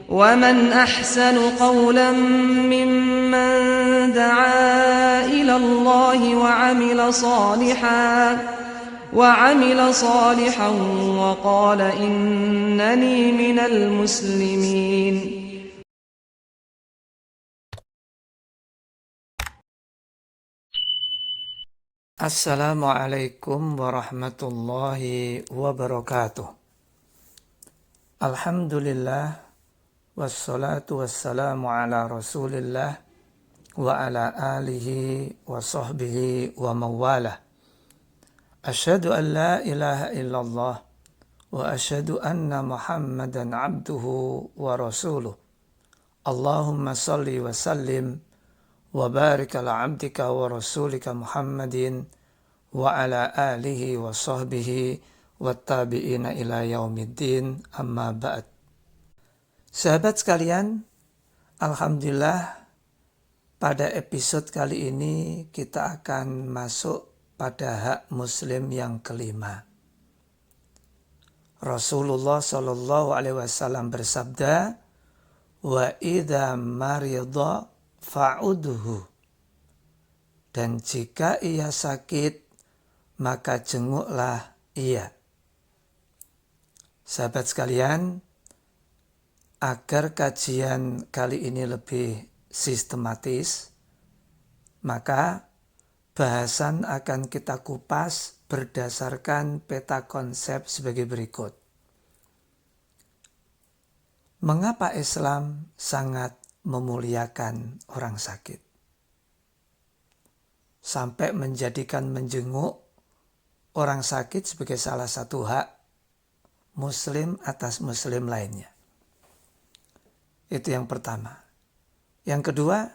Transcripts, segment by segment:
ومن أحسن قولا ممن دعا إلى الله وعمل صالحا وقال إنني من المسلمين. Assalamualaikum warahmatullahi wabarakatuh. Alhamdulillah wassalatu wassalamu ala rasulillah wa ala alihi wa sahbihi wa mawalah. Asyhadu an la ilaha illallah wa asyhadu anna muhammadan abduhu wa rasuluh. Allahumma salli wa sallim wa barik ala abdika wa rasulika Muhammadin wa ala alihi wa sahbihi wa tabi'ina ila yaumiddin, amma ba'd. Sahabat sekalian, alhamdulillah pada episode kali ini kita akan masuk pada hak muslim yang kelima. Rasulullah sallallahu alaihi wasallam bersabda, wa idza marida fa'udhu, dan jika ia sakit maka jenguklah ia. Sahabat sekalian, agar kajian kali ini lebih sistematis, maka bahasan akan kita kupas berdasarkan peta konsep sebagai berikut. Mengapa Islam sangat memuliakan orang sakit sampai menjadikan menjenguk orang sakit sebagai salah satu hak muslim atas muslim lainnya? Itu yang pertama. Yang kedua,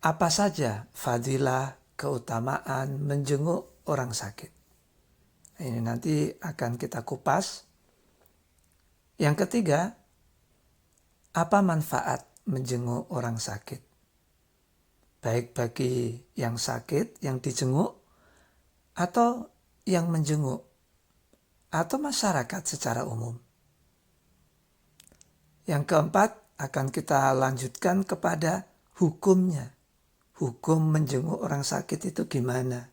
apa saja fadilah, keutamaan menjenguk orang sakit? Ini nanti akan kita kupas. Yang ketiga, apa manfaat menjenguk orang sakit? Baik bagi yang sakit, yang dijenguk, atau yang menjenguk, atau masyarakat secara umum. Yang keempat, akan kita lanjutkan kepada hukumnya. Hukum menjenguk orang sakit itu gimana?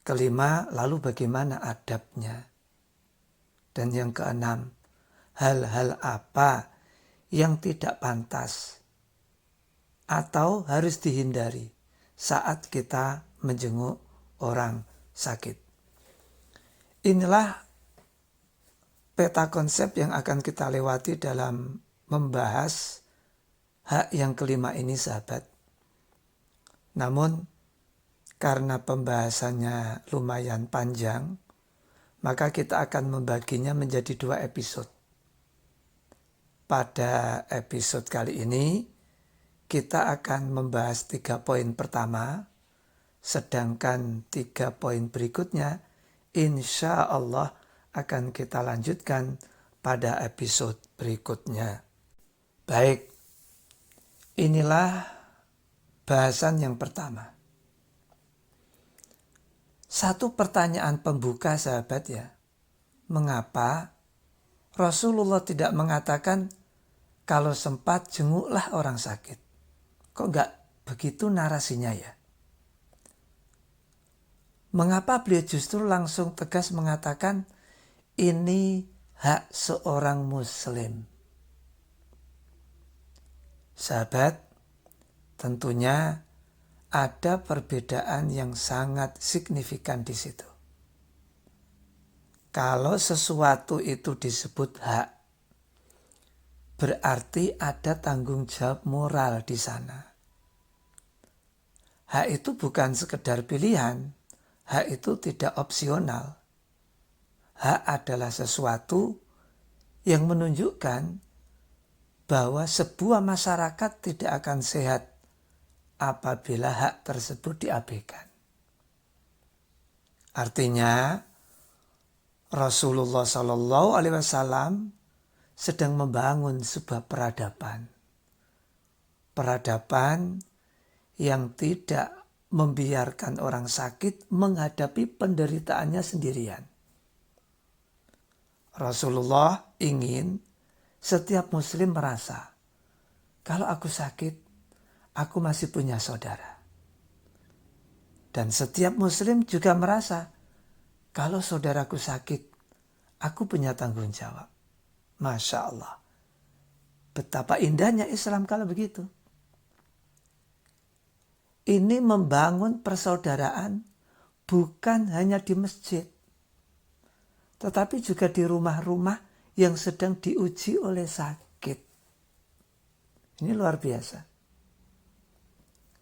Kelima, lalu bagaimana adabnya? Dan yang keenam, hal-hal apa yang tidak pantas atau harus dihindari saat kita menjenguk orang sakit. Inilah peta konsep yang akan kita lewati dalam membahas hak yang kelima ini, sahabat. Namun karena pembahasannya lumayan panjang, maka kita akan membaginya menjadi 2 episode. Pada episode kali ini, kita akan membahas 3 poin pertama, sedangkan 3 poin berikutnya, insya Allah akan kita lanjutkan pada episode berikutnya. Baik, inilah bahasan yang pertama. Satu pertanyaan pembuka, sahabat ya. Mengapa Rasulullah tidak mengatakan kalau sempat jenguklah orang sakit? Kok enggak begitu narasinya ya? Mengapa beliau justru langsung tegas mengatakan ini hak seorang muslim? Sahabat, tentunya ada perbedaan yang sangat signifikan di situ. Kalau sesuatu itu disebut hak, berarti ada tanggung jawab moral di sana. Hak itu bukan sekedar pilihan, hak itu tidak opsional. Hak adalah sesuatu yang menunjukkan bahwa sebuah masyarakat tidak akan sehat apabila hak tersebut diabaikan. Artinya, Rasulullah SAW sedang membangun sebuah peradaban. Peradaban yang tidak membiarkan orang sakit menghadapi penderitaannya sendirian. Rasulullah ingin setiap muslim merasa, kalau aku sakit, aku masih punya saudara. Dan setiap muslim juga merasa, kalau saudaraku sakit, aku punya tanggung jawab. Masya Allah. Betapa indahnya Islam kalau begitu. Ini membangun persaudaraan bukan hanya di masjid, tetapi juga di rumah-rumah yang sedang diuji oleh sakit. Ini luar biasa.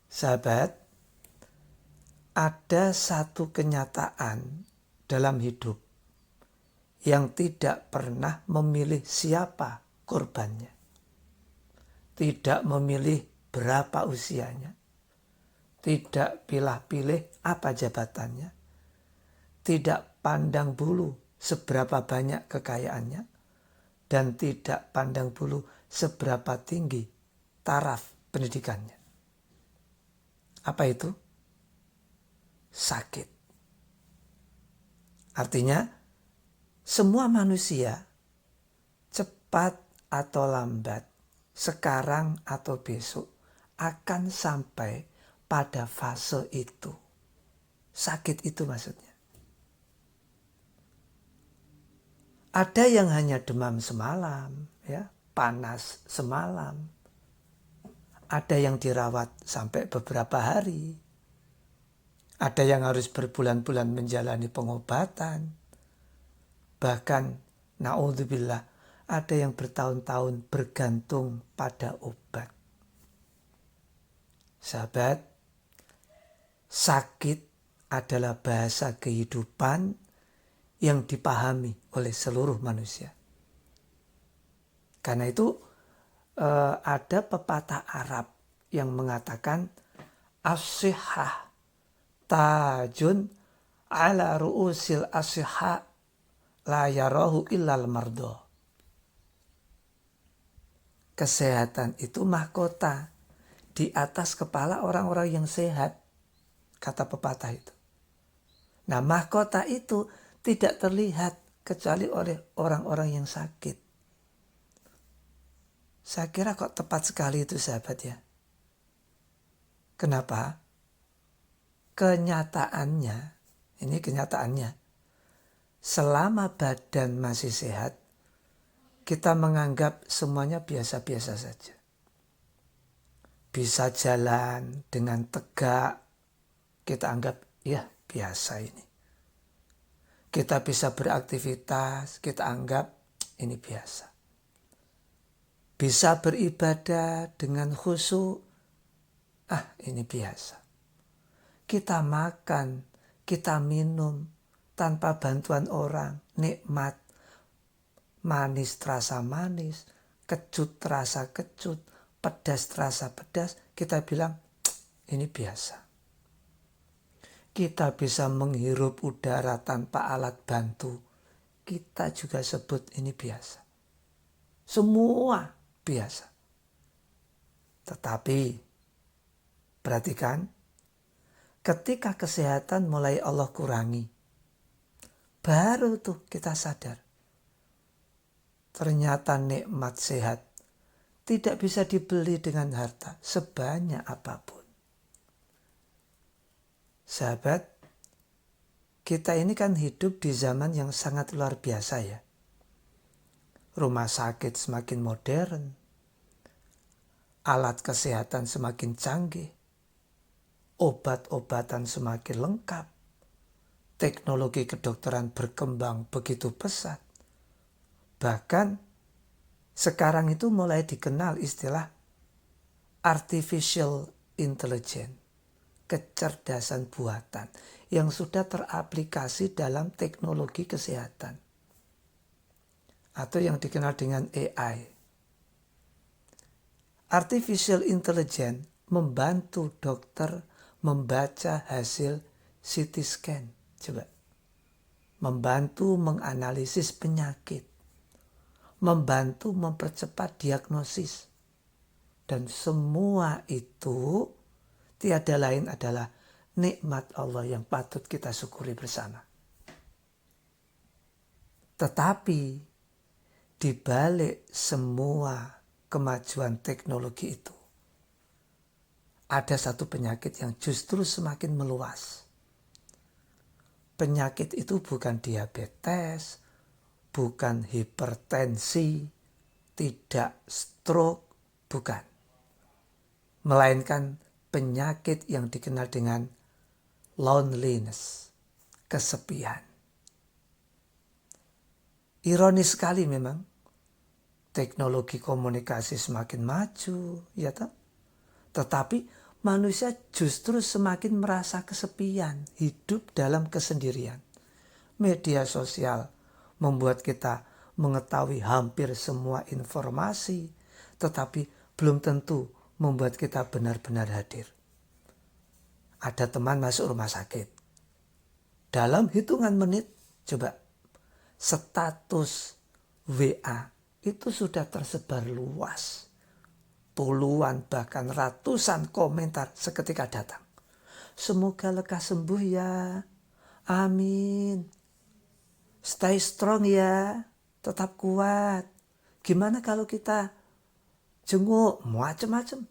Sahabat, ada satu kenyataan dalam hidup yang tidak pernah memilih siapa korbannya. Tidak memilih berapa usianya. Tidak pilih-pilih apa jabatannya. Tidak pandang bulu seberapa banyak kekayaannya. Dan tidak pandang bulu seberapa tinggi taraf pendidikannya. Apa itu? Sakit. Artinya, semua manusia cepat atau lambat, sekarang atau besok, akan sampai pada fase itu. Sakit itu maksudnya. Ada yang hanya demam semalam, ya, panas semalam. Ada yang dirawat sampai beberapa hari. Ada yang harus berbulan-bulan menjalani pengobatan. Bahkan, na'udzubillah, ada yang bertahun-tahun bergantung pada obat. Sahabat, sakit adalah bahasa kehidupan yang dipahami oleh seluruh manusia. Karena itu ada pepatah Arab yang mengatakan as-sihhah tajun ala ru'usil as-sihha la yarahu illal mardo. Kesehatan itu mahkota di atas kepala orang-orang yang sehat, kata pepatah itu. Nah, mahkota itu tidak terlihat kecuali oleh orang-orang yang sakit. Saya kira kok tepat sekali itu sahabat ya. Kenapa? Kenyataannya, ini kenyataannya, selama badan masih sehat, kita menganggap semuanya biasa-biasa saja. Bisa jalan dengan tegak, kita anggap ya biasa ini. Kita bisa beraktivitas, kita anggap ini biasa. Bisa beribadah dengan khusyuk, ini biasa. Kita makan, kita minum tanpa bantuan orang, nikmat. Manis terasa manis, kecut terasa kecut, pedas terasa pedas, kita bilang ini biasa. Kita bisa menghirup udara tanpa alat bantu, kita juga sebut ini biasa. Semua biasa. Tetapi perhatikan, ketika kesehatan mulai Allah kurangi, baru tuh kita sadar. Ternyata nikmat sehat tidak bisa dibeli dengan harta sebanyak apapun. Sahabat, kita ini kan hidup di zaman yang sangat luar biasa ya. Rumah sakit semakin modern, alat kesehatan semakin canggih, obat-obatan semakin lengkap, teknologi kedokteran berkembang begitu pesat. Bahkan sekarang itu mulai dikenal istilah artificial intelligence, kecerdasan buatan yang sudah teraplikasi dalam teknologi kesehatan atau yang dikenal dengan AI. Artificial intelligence membantu dokter membaca hasil CT scan, coba. Membantu menganalisis penyakit, membantu mempercepat diagnosis. Dan semua itu tiada lain adalah nikmat Allah yang patut kita syukuri bersama. Tetapi di balik semua kemajuan teknologi itu, ada satu penyakit yang justru semakin meluas. Penyakit itu bukan diabetes, bukan hipertensi, tidak stroke, bukan. Melainkan penyakit yang dikenal dengan loneliness, kesepian. Ironis sekali memang, teknologi komunikasi semakin maju, ya toh? Tetapi manusia justru semakin merasa kesepian, hidup dalam kesendirian. Media sosial membuat kita mengetahui hampir semua informasi, tetapi belum tentu membuat kita benar-benar hadir. Ada teman masuk rumah sakit. Dalam hitungan menit, coba status WA itu sudah tersebar luas. Puluhan bahkan ratusan komentar seketika datang. Semoga lekas sembuh ya. Amin. Stay strong ya. Tetap kuat. Gimana kalau kita jenguk? Macam-macam.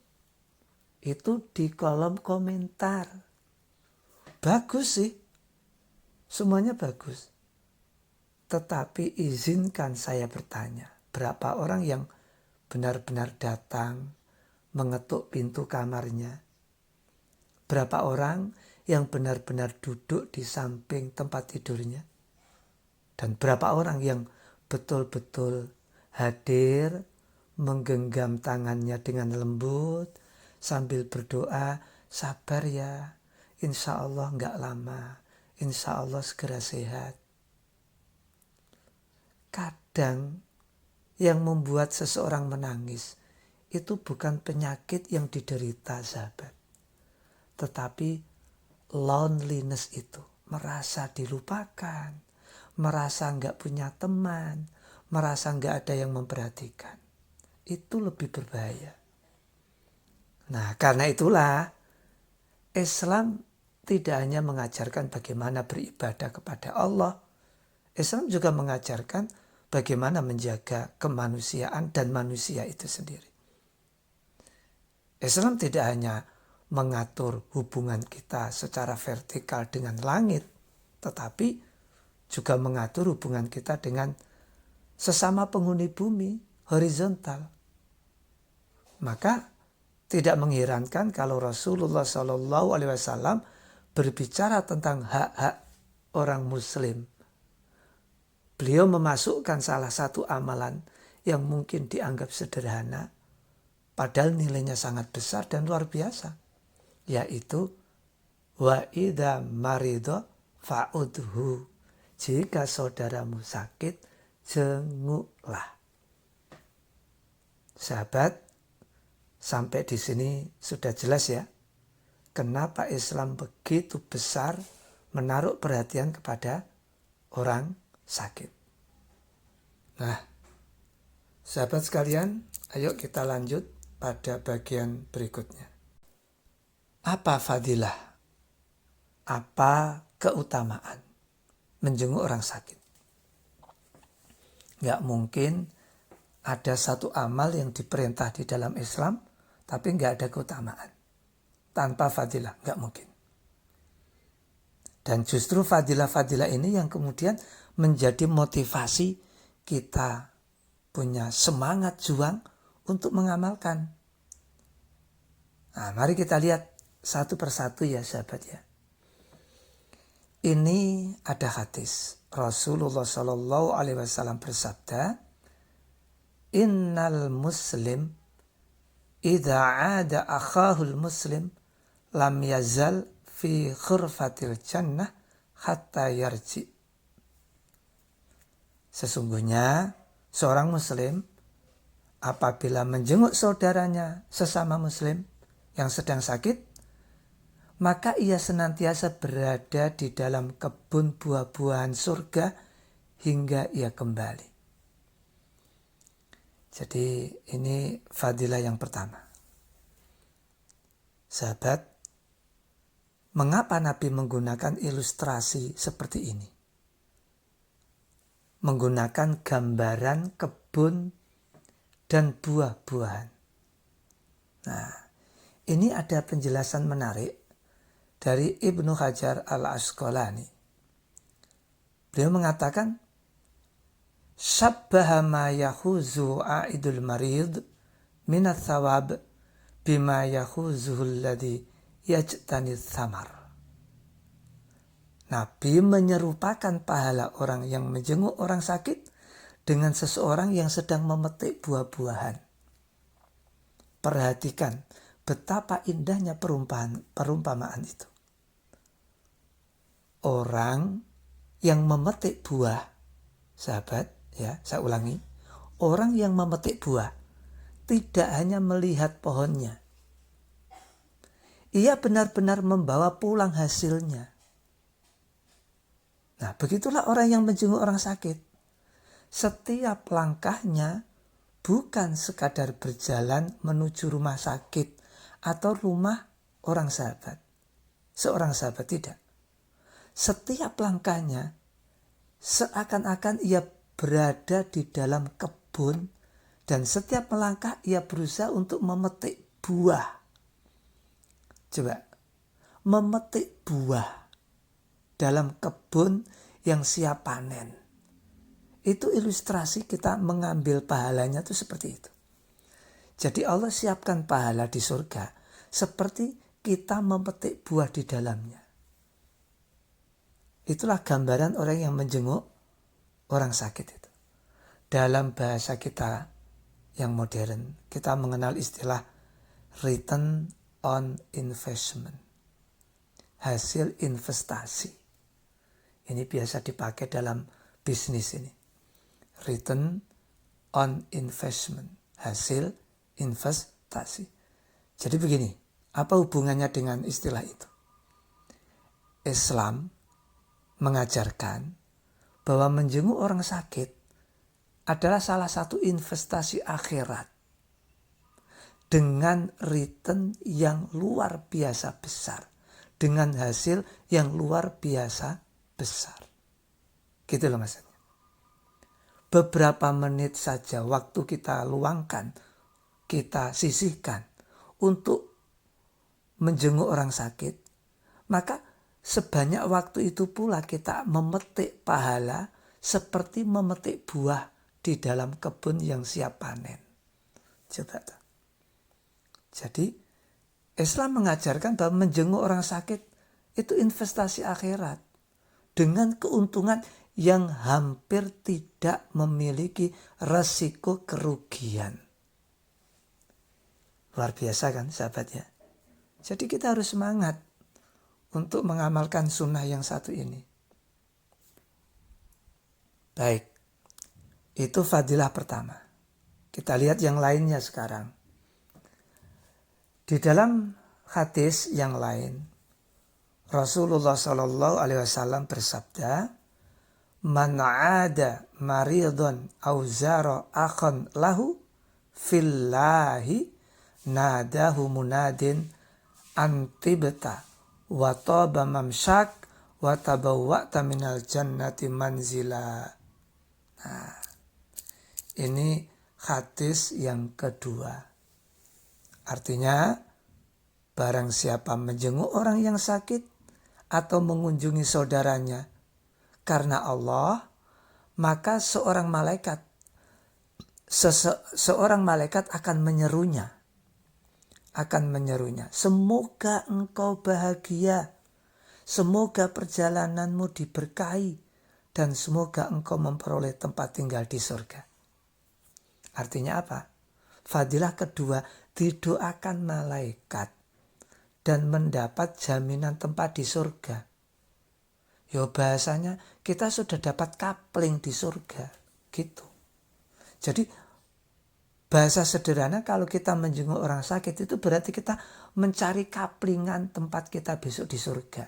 Itu di kolom komentar. Bagus sih. Semuanya bagus. Tetapi izinkan saya bertanya. Berapa orang yang benar-benar datang, mengetuk pintu kamarnya? Berapa orang yang benar-benar duduk di samping tempat tidurnya? Dan berapa orang yang betul-betul hadir, menggenggam tangannya dengan lembut, sambil berdoa, sabar ya, insya Allah nggak lama, insya Allah segera sehat. Kadang yang membuat seseorang menangis itu bukan penyakit yang diderita, sahabat. Tetapi loneliness itu, merasa dilupakan, merasa nggak punya teman, merasa nggak ada yang memperhatikan. Itu lebih berbahaya. Nah, karena itulah Islam tidak hanya mengajarkan bagaimana beribadah kepada Allah. Islam juga mengajarkan bagaimana menjaga kemanusiaan dan manusia itu sendiri. Islam tidak hanya mengatur hubungan kita secara vertikal dengan langit, tetapi juga mengatur hubungan kita dengan sesama penghuni bumi, horizontal. Maka tidak mengherankan kalau Rasulullah SAW berbicara tentang hak-hak orang Muslim. Beliau memasukkan salah satu amalan yang mungkin dianggap sederhana, padahal nilainya sangat besar dan luar biasa, yaitu wa idza marido fa'udhu. Jika saudaramu sakit, jenguklah. Sahabat, sampai di sini sudah jelas ya, kenapa Islam begitu besar menaruh perhatian kepada orang sakit. Nah, sahabat sekalian, ayo kita lanjut pada bagian berikutnya. Apa fadilah? Apa keutamaan menjenguk orang sakit? Gak mungkin ada satu amal yang diperintah di dalam Islam, tapi gak ada keutamaan. Tanpa fadilah, gak mungkin. Dan justru fadilah-fadilah ini yang kemudian menjadi motivasi kita punya semangat juang untuk mengamalkan. Nah, mari kita lihat satu persatu ya sahabat ya. Ini ada hadis. Rasulullah SAW bersabda, Innal muslim idza ada akhahul muslim lam yazal fi khurfatil jannah hatta yarji. Sesungguhnya seorang muslim apabila menjenguk saudaranya sesama muslim yang sedang sakit, maka ia senantiasa berada di dalam kebun buah-buahan surga hingga ia kembali. Jadi ini fadilah yang pertama. Sahabat, mengapa Nabi menggunakan ilustrasi seperti ini? menggunakan gambaran kebun dan buah-buahan. Nah, ini ada penjelasan menarik dari Ibnu Hajar al-Asqalani. Beliau mengatakan, syabbaha ma yahuzu a'idul marid minat thawab bima yahuzuhu alladhi yajtani thamar. Nabi menyerupakan pahala orang yang menjenguk orang sakit dengan seseorang yang sedang memetik buah-buahan. Perhatikan betapa indahnya perumpamaan itu. Orang yang memetik buah, sahabat, ya, saya ulangi. Orang yang memetik buah tidak hanya melihat pohonnya. Ia benar-benar membawa pulang hasilnya. Nah, begitulah orang yang menjenguk orang sakit. Setiap langkahnya bukan sekadar berjalan menuju rumah sakit atau rumah seorang sahabat, tidak. Setiap langkahnya seakan-akan ia berada di dalam kebun dan setiap melangkah ia berusaha untuk memetik buah. Coba, memetik buah dalam kebun yang siap panen. Itu ilustrasi kita mengambil pahalanya itu seperti itu. Jadi Allah siapkan pahala di surga seperti kita memetik buah di dalamnya. Itulah gambaran orang yang menjenguk orang sakit itu. Dalam bahasa kita yang modern, kita mengenal istilah return on investment. Hasil investasi. Ini biasa dipakai dalam bisnis ini. Return on investment. Hasil investasi. Jadi begini, apa hubungannya dengan istilah itu? Islam mengajarkan bahwa menjenguk orang sakit adalah salah satu investasi akhirat dengan return yang luar biasa besar, dengan hasil yang luar biasa besar. Gitu loh maksudnya. Beberapa menit saja waktu kita luangkan, kita sisihkan untuk menjenguk orang sakit, maka sebanyak waktu itu pula kita memetik pahala seperti memetik buah di dalam kebun yang siap panen. Coba. Jadi Islam mengajarkan bahwa menjenguk orang sakit itu investasi akhirat dengan keuntungan yang hampir tidak memiliki resiko kerugian. Luar biasa kan sahabat ya. Jadi kita harus semangat untuk mengamalkan sunnah yang satu ini. Baik, itu fadilah pertama. Kita lihat yang lainnya sekarang. Di dalam hadis yang lain, Rasulullah SAW bersabda, "Man 'ada maridun aw zara akhan lahu fillahi nadahu munadin antibta wa taba mamsyak wa tabawwa'ta minal jannati manzila." Nah, ini hadis yang kedua. Artinya, barang siapa menjenguk orang yang sakit atau mengunjungi saudaranya karena Allah, maka seorang malaikat akan menyerunya. Semoga engkau bahagia, semoga perjalananmu diberkahi, dan semoga engkau memperoleh tempat tinggal di surga. Artinya apa? Fadilah kedua, didoakan malaikat dan mendapat jaminan tempat di surga. Yo bahasanya kita sudah dapat kapling di surga, gitu. Jadi bahasa sederhana kalau kita menjenguk orang sakit itu berarti kita mencari kaplingan tempat kita besok di surga.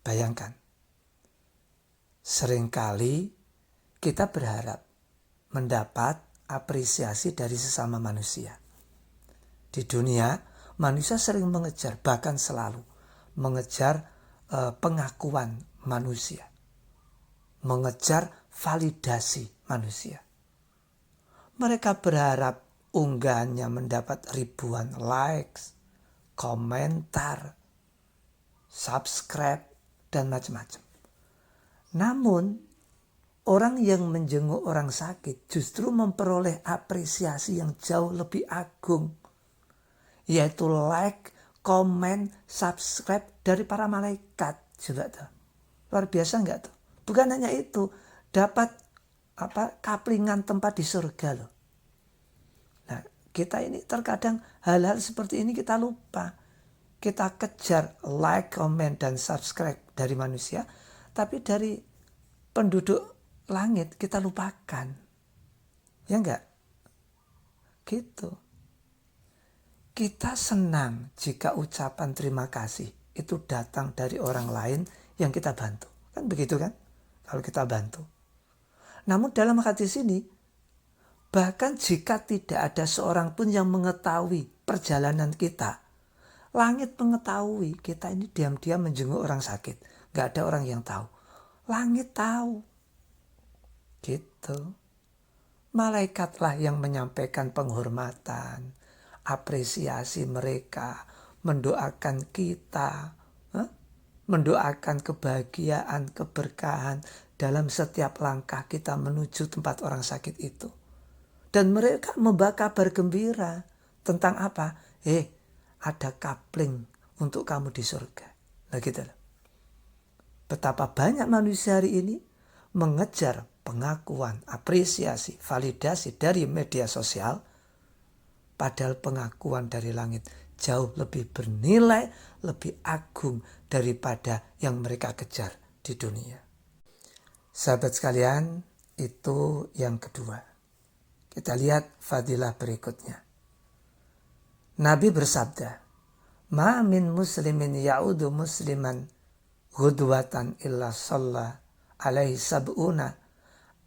Bayangkan, seringkali kita berharap mendapat apresiasi dari sesama manusia. Di dunia, manusia sering mengejar, bahkan selalu mengejar pengakuan manusia. mengejar validasi manusia. Mereka berharap unggahannya mendapat ribuan likes, komentar, subscribe, dan macam-macam. Namun, orang yang menjenguk orang sakit justru memperoleh apresiasi yang jauh lebih agung, yaitu like, komen, subscribe dari para malaikat. Coba tuh. Luar biasa enggak tuh? Bukan hanya itu, dapat kaplingan tempat di surga loh. Nah, kita ini terkadang hal-hal seperti ini kita lupa. Kita kejar like, komen, dan subscribe dari manusia, tapi dari penduduk langit kita lupakan. Ya enggak? Gitu. Kita senang jika ucapan terima kasih itu datang dari orang lain yang kita bantu. Kan begitu kan? Kalau kita bantu. Namun dalam hadis ini, bahkan jika tidak ada seorang pun yang mengetahui perjalanan kita, langit mengetahui kita ini diam-diam menjenguk orang sakit. Gak ada orang yang tahu. Langit tahu. Gitu. Malaikatlah yang menyampaikan penghormatan, apresiasi mereka, mendoakan kita, mendoakan kebahagiaan, keberkahan dalam setiap langkah kita menuju tempat orang sakit itu. Dan mereka membawa kabar gembira tentang apa? Ada kapling untuk kamu di surga. Nah gitu loh. Betapa banyak manusia hari ini mengejar pengakuan, apresiasi, validasi dari media sosial, padahal pengakuan dari langit jauh lebih bernilai, lebih agung daripada yang mereka kejar di dunia. Sahabat sekalian, itu yang kedua. Kita lihat fadilah berikutnya. Nabi bersabda, "Ma min muslimin ya'udu musliman ghudwatan illa shalla alaihi sab'una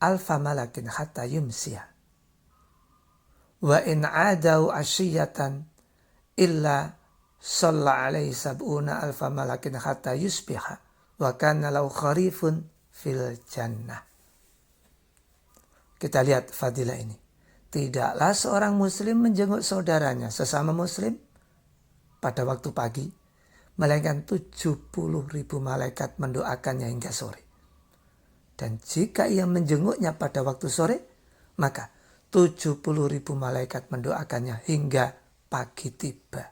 alfa malakin hatta yumsiya. Wa in 'adau asyiyatan illa shalla alaihi sab'una alfa malakin hatta yusbiha wa kana lahu kharifun fil jannah." Kita lihat fadilah ini. Tidaklah seorang muslim menjenguk saudaranya sesama muslim pada waktu pagi, melainkan 70.000 malaikat mendoakannya hingga sore. Dan jika ia menjenguknya pada waktu sore, maka 70.000 malaikat mendoakannya hingga pagi tiba.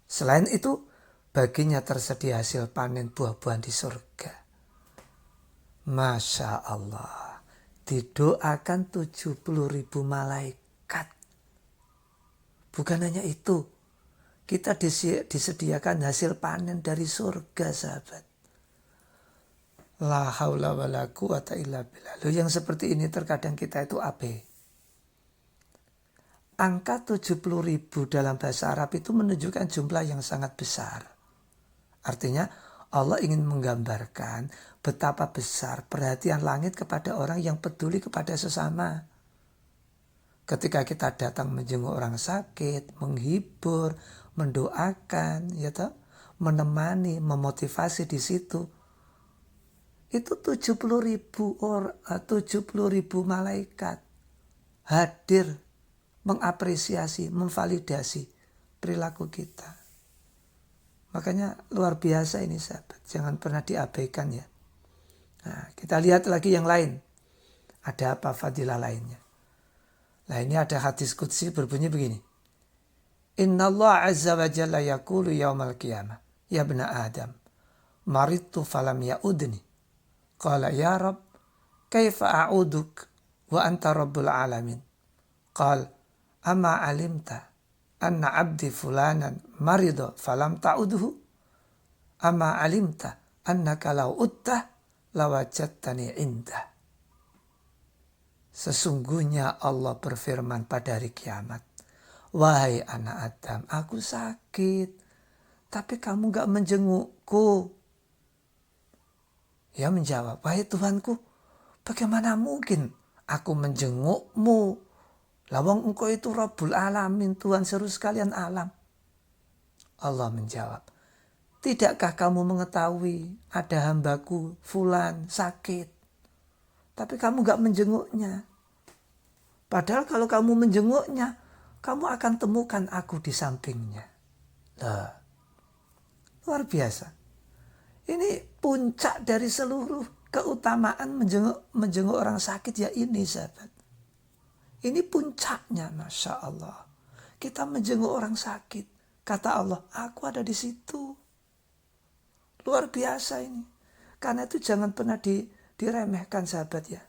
Selain itu, baginya tersedia hasil panen buah-buahan di surga. Masya Allah. Didoakan 70.000 malaikat. Bukan hanya itu. Kita disediakan hasil panen dari surga, sahabat. La haula wa la quwata illa billah. Yang seperti ini terkadang kita itu abe. Angka 70.000 dalam bahasa Arab itu menunjukkan jumlah yang sangat besar. Artinya Allah ingin menggambarkan betapa besar perhatian langit kepada orang yang peduli kepada sesama. Ketika kita datang menjenguk orang sakit, menghibur, mendoakan, menemani, memotivasi di situ. Itu 70.000 malaikat hadir mengapresiasi, memvalidasi perilaku kita. Makanya luar biasa ini sahabat, jangan pernah diabaikan ya. Nah, kita lihat lagi yang lain. Ada apa fadilah lainnya? Nah, ini ada hadis qudsi berbunyi begini. Inna Allah azza wa jalla yaqulu yaumal qiyamah, ya ibna Adam, maridtu falam ya'udni. Qala ya Rabb, kaifa a'uduk wa anta rabbul alamin. Qal, amma alimta anna abdi fulanan marido falam ta'udhu. Amma alimta annaka law uttah lawajadtani indah. Sesungguhnya Allah berfirman pada hari kiamat, wahai anak Adam, aku sakit, tapi kamu gak menjengukku. Ia menjawab, wahai Tuhanku, bagaimana mungkin aku menjengukmu? Lawang engkau itu Rabbul Alamin, Tuhan seluruh sekalian alam. Allah menjawab, tidakkah kamu mengetahui ada hambaku fulan sakit? tapi kamu gak menjenguknya. Padahal kalau kamu menjenguknya, kamu akan temukan aku di sampingnya. Nah, luar biasa. Ini puncak dari seluruh keutamaan menjenguk orang sakit ya ini, sahabat. Ini puncaknya, Masya Allah. Kita menjenguk orang sakit. Kata Allah, aku ada di situ. Luar biasa ini. Karena itu jangan pernah diremehkan, sahabat ya.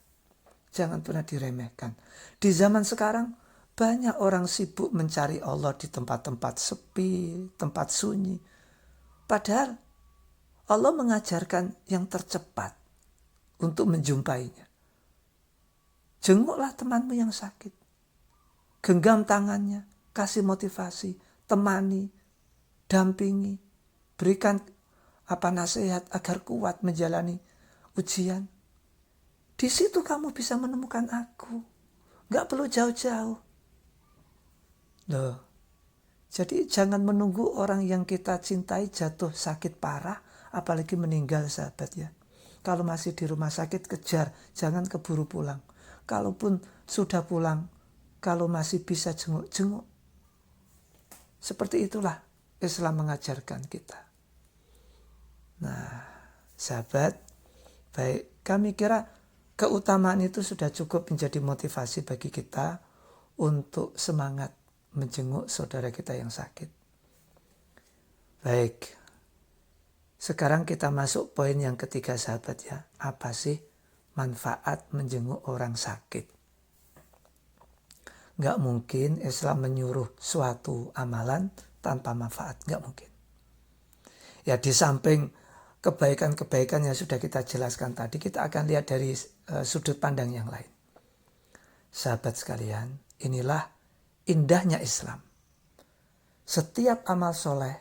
Jangan pernah diremehkan. Di zaman sekarang banyak orang sibuk mencari Allah di tempat-tempat sepi, tempat sunyi. Padahal Allah mengajarkan yang tercepat untuk menjumpainya. Jenguklah temanmu yang sakit. Genggam tangannya, kasih motivasi, temani, dampingi, berikan nasihat agar kuat menjalani ujian. Di situ kamu bisa menemukan aku. Gak perlu jauh-jauh. Loh, jadi jangan menunggu orang yang kita cintai jatuh sakit parah, apalagi meninggal, sahabat ya. Kalau masih di rumah sakit, kejar, jangan keburu pulang. Kalaupun sudah pulang, kalau masih bisa jenguk-jenguk. Seperti itulah Islam mengajarkan kita. Nah, sahabat, baik, kami kira keutamaan itu sudah cukup menjadi motivasi bagi kita untuk semangat menjenguk saudara kita yang sakit. Baik, sekarang kita masuk poin yang ketiga, sahabat ya. Apa sih manfaat menjenguk orang sakit? Gak mungkin Islam menyuruh suatu amalan tanpa manfaat, gak mungkin. Ya, di samping kebaikan-kebaikan yang sudah kita jelaskan tadi, kita akan lihat dari sudut pandang yang lain. Sahabat sekalian, inilah indahnya Islam. Setiap amal soleh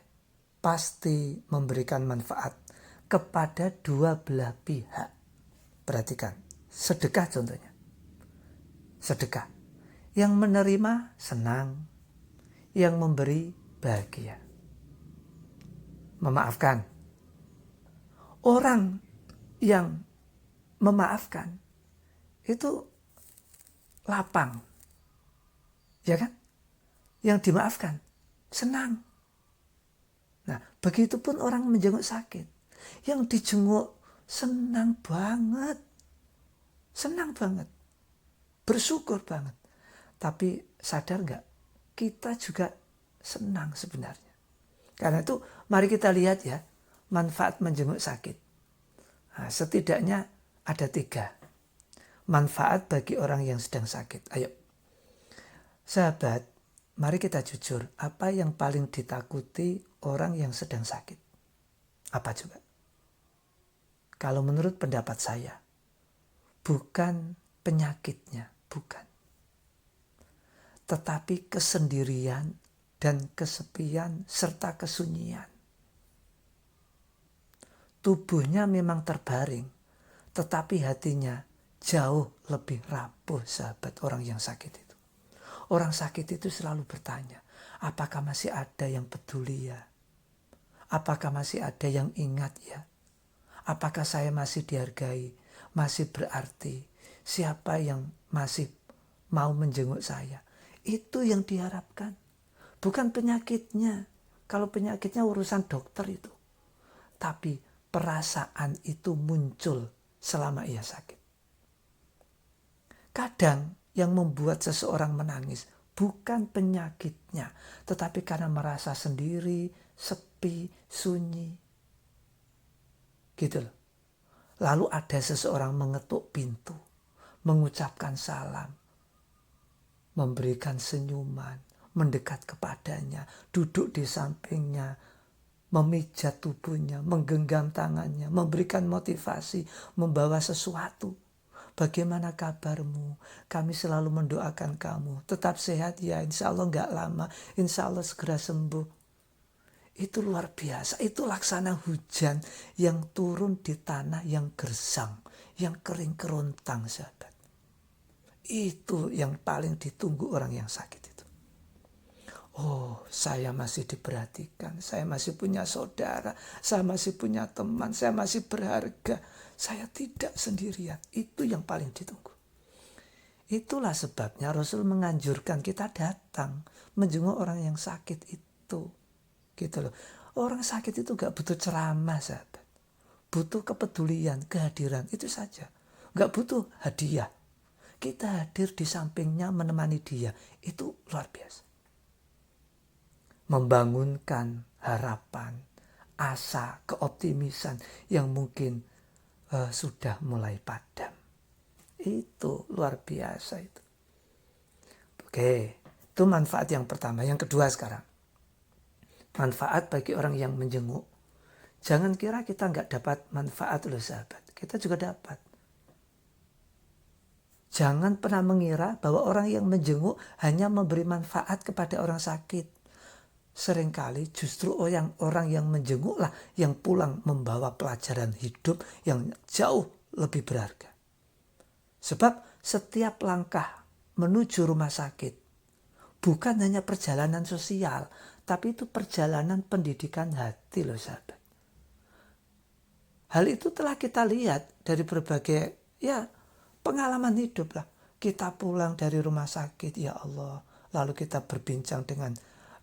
pasti memberikan manfaat kepada dua belah pihak. Perhatikan, sedekah contohnya. Sedekah. Yang menerima senang, yang memberi bahagia. Memaafkan. Orang yang memaafkan itu lapang, ya kan? Yang dimaafkan senang. Nah, begitupun orang menjenguk sakit. Yang dijenguk senang banget, bersyukur banget. Tapi sadar nggak? Kita juga senang sebenarnya. Karena itu mari kita lihat ya, manfaat menjenguk sakit. Nah, setidaknya ada 3 manfaat bagi orang yang sedang sakit. Ayo, sahabat, mari kita jujur. Apa yang paling ditakuti orang yang sedang sakit? Apa coba? Kalau menurut pendapat saya, bukan penyakitnya, bukan. Tetapi kesendirian dan kesepian serta kesunyian. Tubuhnya memang terbaring, tetapi hatinya jauh lebih rapuh, sahabat, orang yang sakit itu. Orang sakit itu selalu bertanya, apakah masih ada yang peduli ya? Apakah masih ada yang ingat ya? Apakah saya masih dihargai, masih berarti? Siapa yang masih mau menjenguk saya? Itu yang diharapkan. Bukan penyakitnya. Kalau penyakitnya urusan dokter itu. Tapi perasaan itu muncul selama ia sakit. Kadang yang membuat seseorang menangis bukan penyakitnya, tetapi karena merasa sendiri, sepi, sunyi. Gitu loh. Lalu ada seseorang mengetuk pintu, mengucapkan salam, memberikan senyuman, mendekat kepadanya, duduk di sampingnya, memijat tubuhnya, menggenggam tangannya, memberikan motivasi, membawa sesuatu. Bagaimana kabarmu? Kami selalu mendoakan kamu. Tetap sehat ya, insya Allah gak lama, insya Allah segera sembuh. Itu luar biasa, itu laksana hujan yang turun di tanah yang gersang, yang kering kerontang, sahabat. Itu yang paling ditunggu orang yang sakit itu. Oh, saya masih diperhatikan, saya masih punya saudara, saya masih punya teman, saya masih berharga. Saya tidak sendirian. Itu yang paling ditunggu. Itulah sebabnya Rasul menganjurkan kita datang menjenguk orang yang sakit itu. Gitu loh. Orang sakit itu gak butuh ceramah, sahabat. Butuh kepedulian, kehadiran, itu saja. Gak butuh hadiah. Kita hadir di sampingnya menemani dia. Itu luar biasa. Membangunkan harapan, asa, keoptimisan yang mungkin sudah mulai padam. Itu luar biasa itu. Oke, itu manfaat yang pertama. Yang kedua sekarang. Manfaat bagi orang yang menjenguk. Jangan kira kita nggak dapat manfaat loh sahabat. Kita juga dapat. Jangan pernah mengira bahwa orang yang menjenguk hanya memberi manfaat kepada orang sakit. Seringkali justru orang yang menjenguklah yang pulang membawa pelajaran hidup yang jauh lebih berharga. Sebab setiap langkah menuju rumah sakit bukan hanya perjalanan sosial, tapi itu perjalanan pendidikan hati loh sahabat. Hal itu telah kita lihat dari berbagai pengalaman hidup lah. Kita pulang dari rumah sakit, ya Allah. Lalu kita berbincang dengan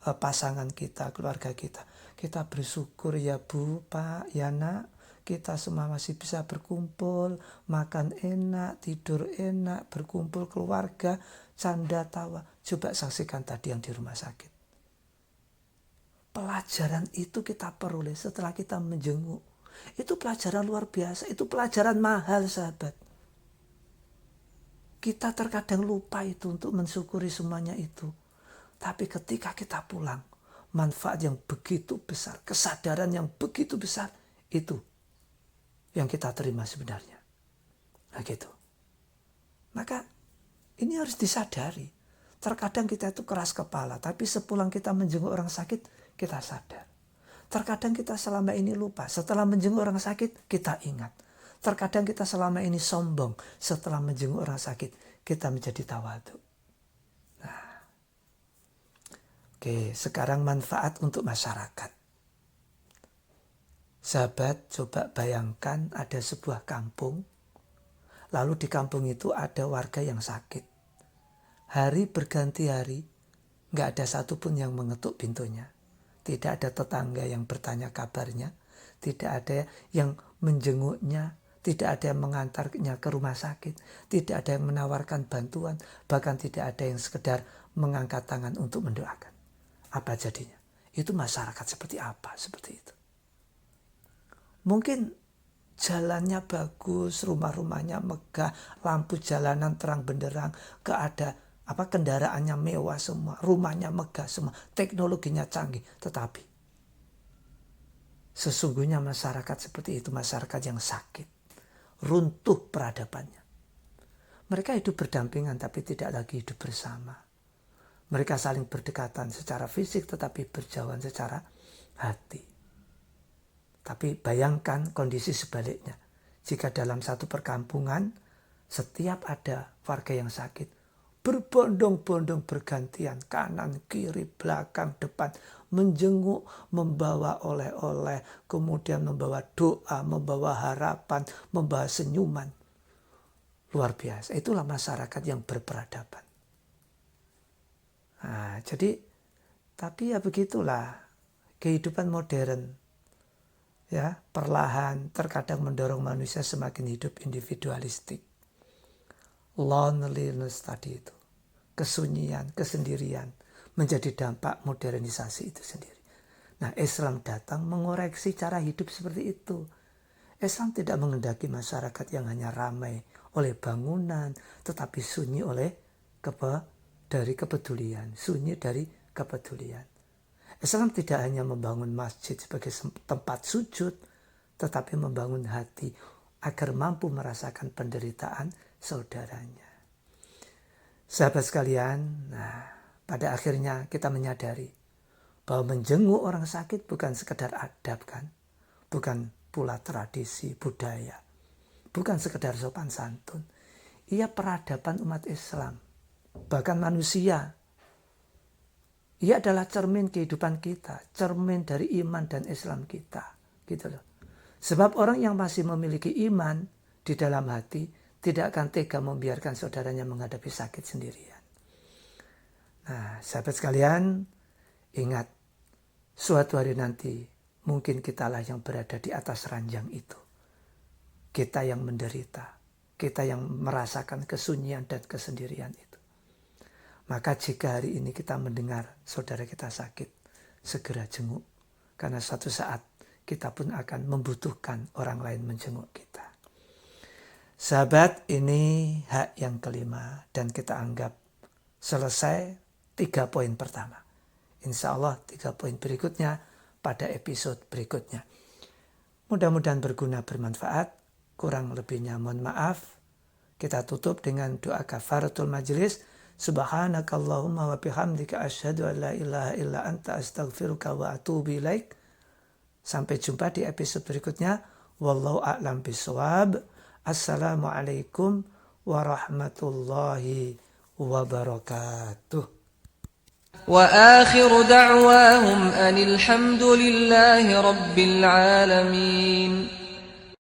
pasangan kita, keluarga kita. Kita bersyukur ya Bu, Pak, ya Nak. Kita semua masih bisa berkumpul, makan enak, tidur enak, berkumpul keluarga, canda tawa. Coba saksikan tadi yang di rumah sakit. Pelajaran itu kita peroleh setelah kita menjenguk. Itu pelajaran luar biasa, itu pelajaran mahal sahabat. Kita terkadang lupa itu untuk mensyukuri semuanya itu. Tapi ketika kita pulang, manfaat yang begitu besar, kesadaran yang begitu besar, itu yang kita terima sebenarnya. Nah gitu. Maka ini harus disadari. Terkadang kita itu keras kepala, tapi sepulang kita menjenguk orang sakit, kita sadar. Terkadang kita selama ini lupa, setelah menjenguk orang sakit, kita ingat. Terkadang kita selama ini sombong, setelah menjenguk orang sakit, kita menjadi tawadhu. Oke, sekarang manfaat untuk masyarakat. Sahabat, coba bayangkan ada sebuah kampung. Lalu di kampung itu ada warga yang sakit. Hari berganti hari, gak ada satupun yang mengetuk pintunya. Tidak ada tetangga yang bertanya kabarnya. Tidak ada yang menjenguknya. Tidak ada yang mengantarnya ke rumah sakit. Tidak ada yang menawarkan bantuan. Bahkan tidak ada yang sekedar mengangkat tangan untuk mendoakan. Apa jadinya? Itu masyarakat seperti apa? Seperti itu. Mungkin jalannya bagus, rumah-rumahnya megah, lampu jalanan terang benderang, kendaraannya mewah semua, rumahnya megah semua, teknologinya canggih. Tetapi sesungguhnya masyarakat seperti itu, masyarakat yang sakit, runtuh peradabannya. Mereka hidup berdampingan tapi tidak lagi hidup bersama. Mereka saling berdekatan secara fisik tetapi berjauhan secara hati. Tapi bayangkan kondisi sebaliknya. Jika dalam satu perkampungan, setiap ada warga yang sakit, berbondong-bondong bergantian, kanan, kiri, belakang, depan, menjenguk, membawa oleh-oleh, kemudian membawa doa, membawa harapan, membawa senyuman. Luar biasa. Itulah masyarakat yang berperadaban. Nah, tapi ya begitulah kehidupan modern. Ya, perlahan terkadang mendorong manusia semakin hidup individualistik. Loneliness tadi itu. Kesunyian, kesendirian menjadi dampak modernisasi itu sendiri. Nah, Islam datang mengoreksi cara hidup seperti itu. Islam tidak menghendaki masyarakat yang hanya ramai oleh bangunan, tetapi sunyi dari kepedulian. Sunyi dari kepedulian. Islam tidak hanya membangun masjid sebagai tempat sujud, tetapi membangun hati agar mampu merasakan penderitaan saudaranya. Sahabat sekalian, pada akhirnya kita menyadari bahwa menjenguk orang sakit bukan sekedar adab kan, bukan pula tradisi budaya, bukan sekedar sopan santun. Ia peradaban umat Islam, bahkan manusia. Ia adalah cermin kehidupan kita, cermin dari iman dan Islam kita, gitu loh. Sebab orang yang masih memiliki iman di dalam hati tidak akan tega membiarkan saudaranya menghadapi sakit sendirian. Nah, sahabat sekalian, ingat, suatu hari nanti mungkin kitalah yang berada di atas ranjang itu. Kita yang menderita, kita yang merasakan kesunyian dan kesendirian itu. Maka jika hari ini kita mendengar saudara kita sakit, segera jenguk. Karena suatu saat kita pun akan membutuhkan orang lain menjenguk kita. Sahabat, ini hak yang kelima dan kita anggap selesai 3 poin pertama. Insya Allah 3 poin berikutnya pada episode berikutnya. Mudah-mudahan berguna, bermanfaat. Kurang lebihnya mohon maaf. Kita tutup dengan doa kafaratul majlis. Subhanakallahumma wa bihamdika asyhadu an la ilaha illa anta astaghfiruka wa atubu ilaik. Sampai jumpa di episode berikutnya. Wallahu a'lam bishawab. Assalamualaikum warahmatullahi wabarakatuh. وآخر دعواهم أن الحمد لله رب العالمين